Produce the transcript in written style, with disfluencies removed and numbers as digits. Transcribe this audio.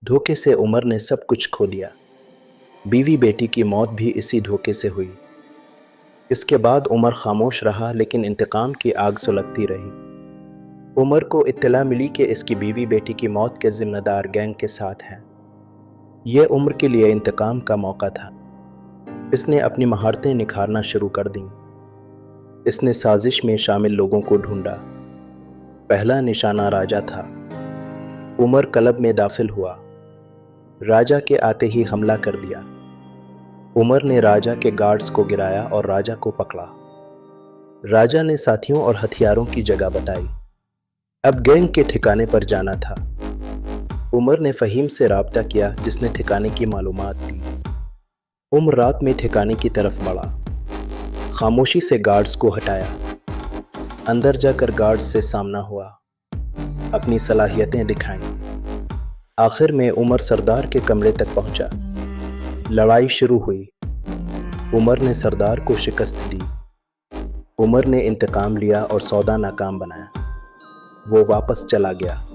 धोखे से उमर ने सब कुछ खो दिया। बीवी बेटी की मौत भी इसी धोखे से हुई। इसके बाद उमर खामोश रहा, लेकिन इंतकाम की आग सुलगती रही। उमर को इत्तला मिली कि इसकी बीवी बेटी की मौत के जिम्मेदार गैंग के साथ हैं। यह उमर के लिए इंतकाम का मौका था। इसने अपनी महारतें निखारना शुरू कर दीं। इसने साजिश में शामिल लोगों को ढूंढा। पहला निशाना राजा था। उमर क्लब में दाखिल हुआ। राजा के आते ही हमला कर दिया। उमर ने राजा के गार्ड्स को गिराया और राजा को पकड़ा। राजा ने साथियों और हथियारों की जगह बताई। अब गैंग के ठिकाने पर जाना था। उमर ने फहीम से राब्ता किया, जिसने ठिकाने की मालूमात दी। उमर रात में ठिकाने की तरफ बढ़ा। खामोशी से गार्ड्स को हटाया। अंदर जाकर गार्ड्स से सामना हुआ। अपनी सलाहियतें दिखाईं। आखिर में उमर सरदार के कमरे तक पहुंचा। लड़ाई शुरू हुई। उमर ने सरदार को शिकस्त दी। उमर ने इंतकाम लिया और सौदा नाकाम बनाया। वो वापस चला गया।